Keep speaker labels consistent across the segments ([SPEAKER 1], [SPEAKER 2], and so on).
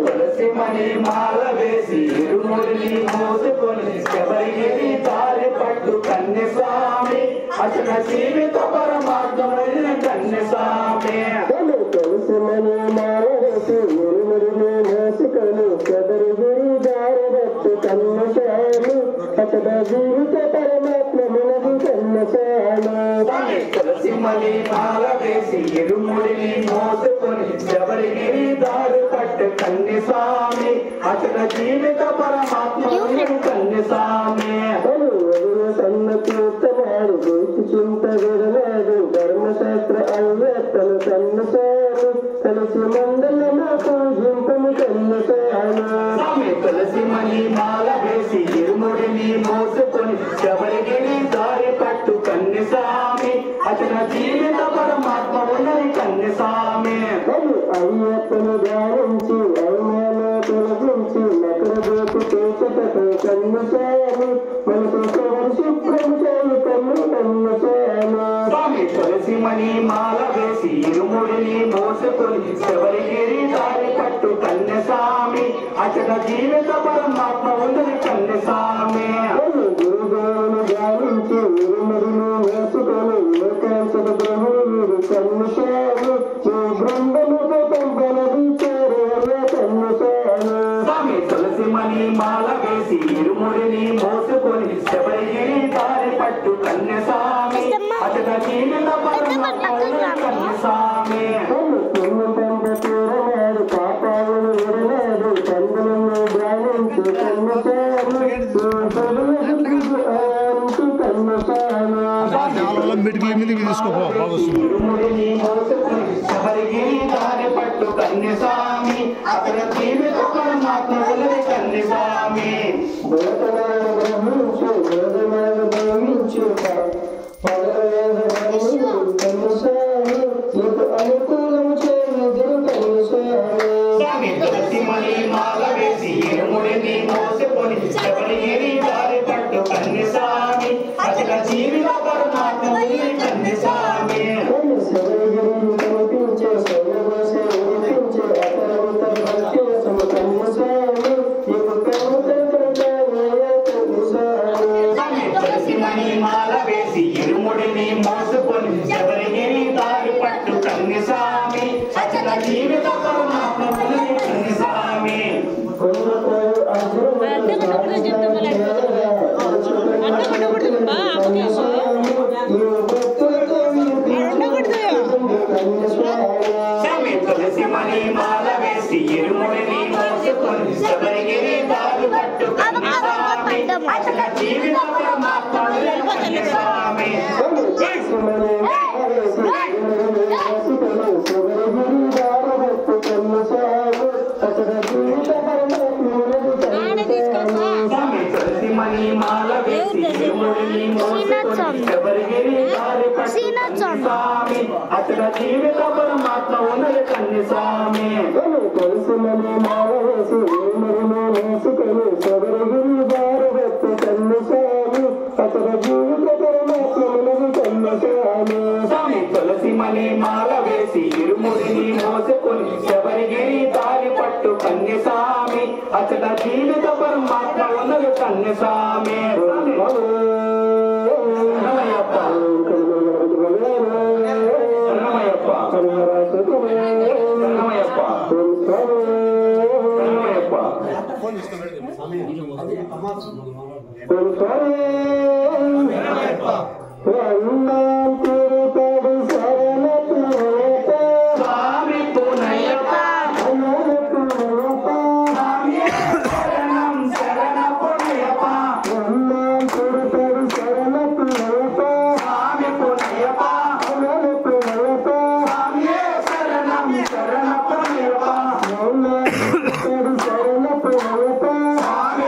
[SPEAKER 1] తులసి మణి మాల వేసి ఇరుముడిని మోసుకొని శబరిగిరి దారి పట్టు కన్య స్వామి అచల జీవిత పరమాత్మైన కన్య స్వామి
[SPEAKER 2] తులసి మణి మాల వేసి ఇరుముడిని మోసుకొని శబరిగిరి దారి పట్టు కన్య స్వామి అచల జీవిత పరమాత్మైన కన్య స్వామి
[SPEAKER 1] తులసి మణి మాల వేసి ఇరుముడిని మోసుకొని శబరిగిరి దారి పట్టు కన్య స్వామి అచల జీవిత పరమాత్మైన కన్య స్వామి
[SPEAKER 2] సన్నతీర్థమాడు దోషి చింత విడలేదు ధర్మశాస్త్ర అవ్యక్తలు కన్య స్వామి కలిసి మండలము పూజింపము కన్య
[SPEAKER 1] స్వామి తులసి మణి మాల వేసి ఇరుముడిని మోసుకొని శబరిగిరి దారి పట్టు కన్య స్వామి అచల జీవిత పరమాత్మ ఉన్నది కన్య స్వామి
[SPEAKER 2] అయ్యప్పను ధ్యానించి అవమాన తొలగించి నకర దోపు చేసటకు కన్య స్వామి మనసు శుభ్రం చేయి కన్ను కన్య
[SPEAKER 1] స్వామి తులసి మణి మాల వేసి ఇరుముడిని మోసుకొని శబరిగిరి దారి పట్టు కన్య స్వామి అచల జీవిత పరమాత్మ ఉన్నది కన్య స్వామి
[SPEAKER 2] గురుదేవుని ధ్యానించి ఇరుముడిని వేసుకొని ఏకాంశత బ్రహ్మీడు కన్య స్వామి ఈ బృందముతో పంపనది చేరే కన్య
[SPEAKER 1] స్వామి తులసి మణి మాల వేసి ఇరుముడిని మోసుకొని శబరిగిరి దారి పట్టు కన్య స్వామి అచల జీవిత పరమాత్మ ఉన్నది కన్య స్వామి
[SPEAKER 2] పాపాలను విడలేదు తండ్రులను ధ్యానించి కన్య
[SPEAKER 1] ఇరుముడిని మోసుకొని శబరిగిరి దారి పట్టు కన్య స్వామి అతని జీవిత పరమాత్మ ఉన్నది కన్య స్వామి స్వామి తులసి మణి మాల వేసి ఇరుముడిని మోసుకొని శబరిగిరి దారి పట్టు కన్య స్వామి అతల జీవిత పరమాత్మ ఉన్నది కన్య స్వామి తులసి మణి మాల వేసి ఇరుముడిని మోసుకొని శబరిగిరి దారి పట్టు కన్య స్వామి అచల జీవిత పరమాత్మ ఉన్నది కన్య స్వామి స్వామి తులసి మణి మాల వేసి ఇరుముడిని మోసుకొని శబరిగిరి దారి పట్టు కన్య స్వామి అచల జీవిత పరమాత్మ ఉన్నది కన్య స్వామి స్వామి తులసి మణి మాల వేసి ఇరుముడిని మోసుకొని శబరిగిరి దారి పట్టు కన్య స్వామి అచల జీవిత పరమాత్మ ఉన్నది కన్య స్వామి
[SPEAKER 2] తులసి మణి మాల వేసి ఇరుముడిని మోసుకొని శబరిగిరి దారి పట్టు కన్య స్వామి అతని జీవిత పరమాత్మ ఉన్నది కన్య స్వామి
[SPEAKER 1] స్వామి తులసి మణి మాల వేసి ఇరుముడిని మోసుకొని శబరిగిరి దారి పట్టు కన్య స్వామి అచల జీవిత పరమాత్మ ఉన్నది కన్య స్వామి శరణమయ్యప్ప శరణమయ్యప్ప శరణమయ్యప్ప స్వామి పునయ్యప్ప శరణం శరణ పునయ్యప్ప స్వామి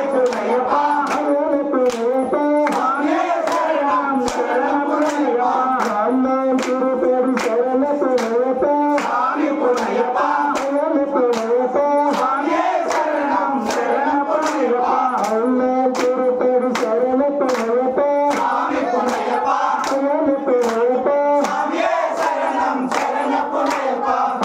[SPEAKER 1] పునయ్యప్ప స్వామి శరణం శరణ పునయ్యప్ప స్వామి పునయ్యప్ప స్వామి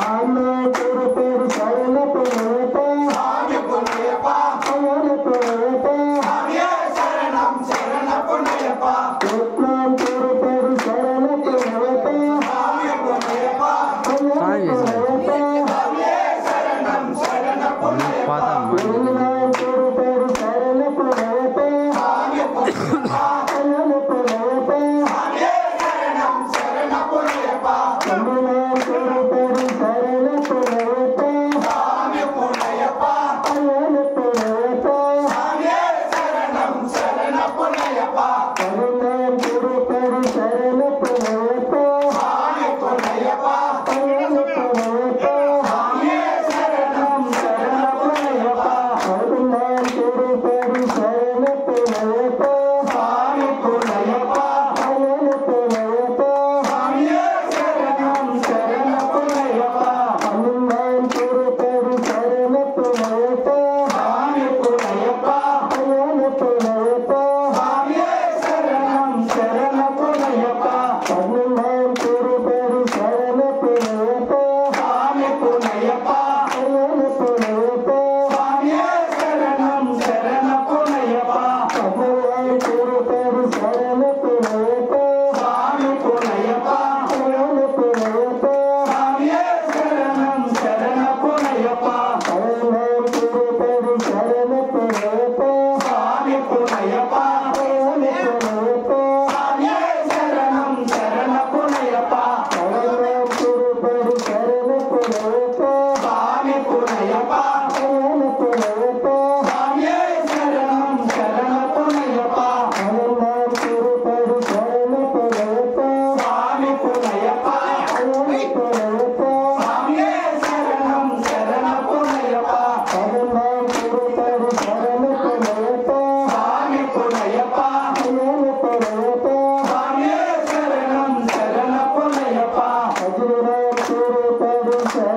[SPEAKER 2] రాజా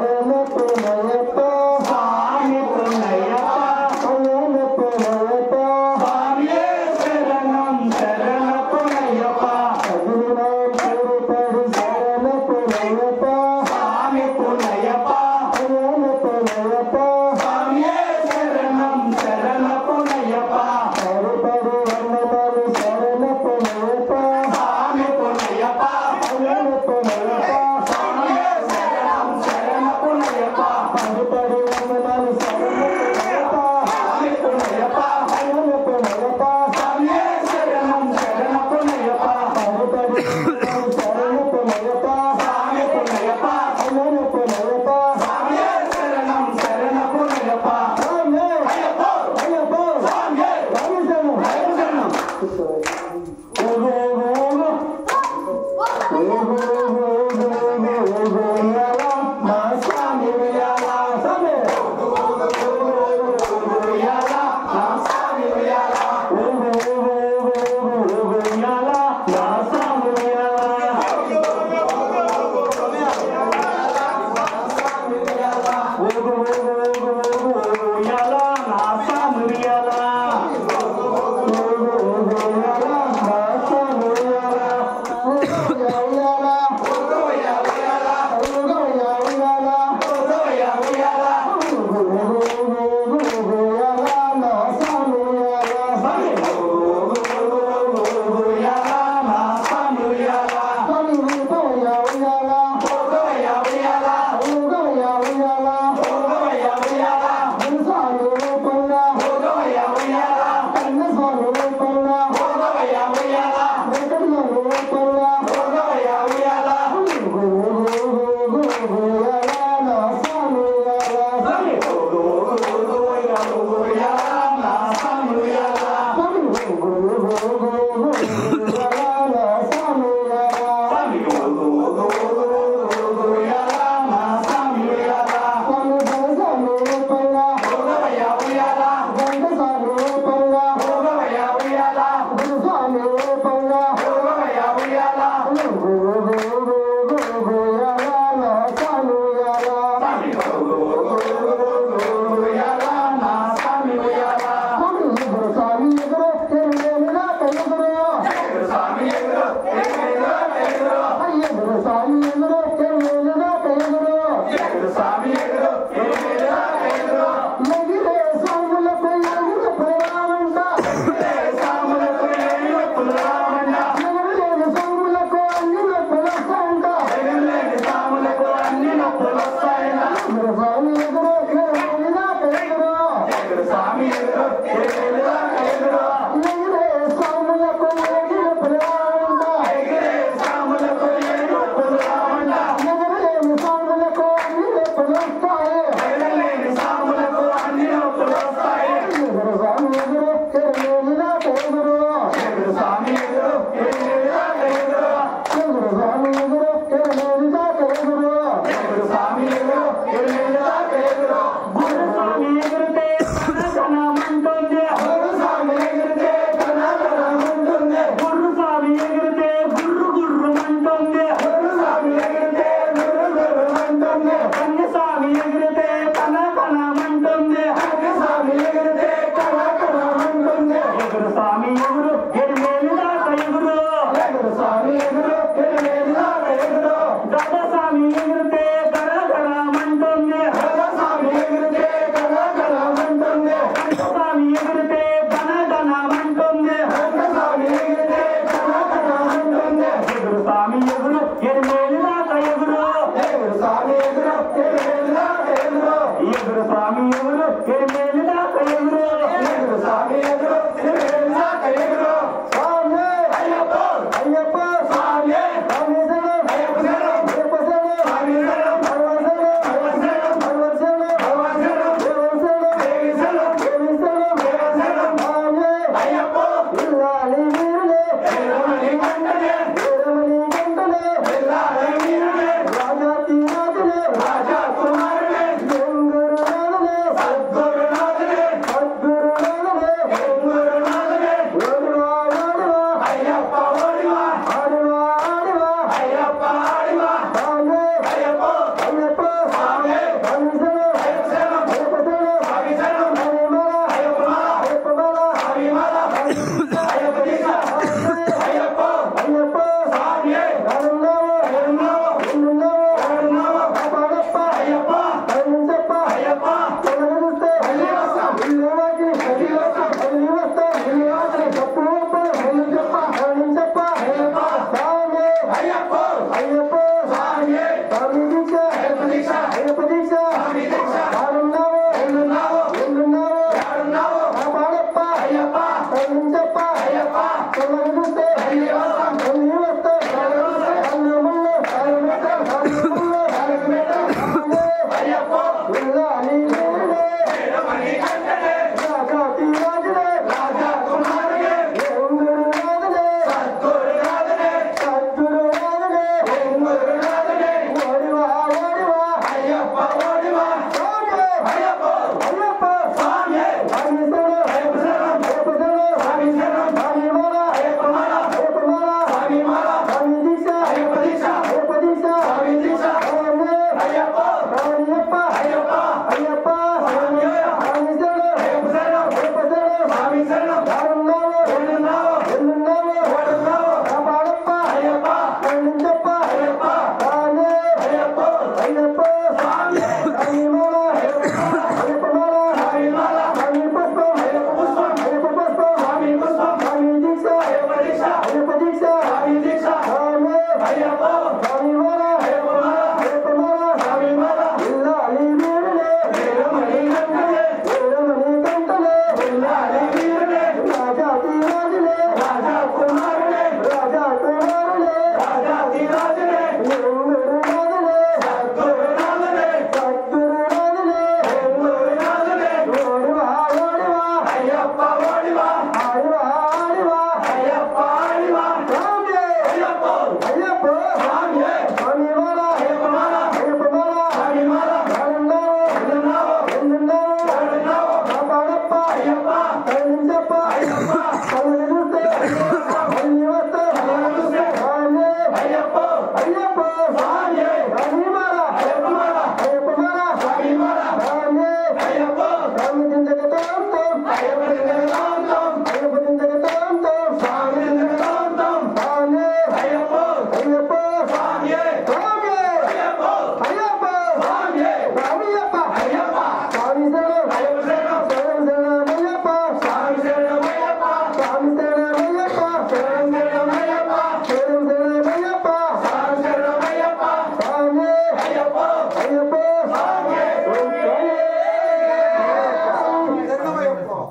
[SPEAKER 2] కుమారుడే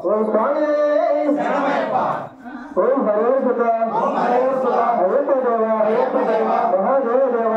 [SPEAKER 2] ఓం స్వామి ఓం హరివర్సుత అయ్యప్ప దేవ మహాదేవ దేవ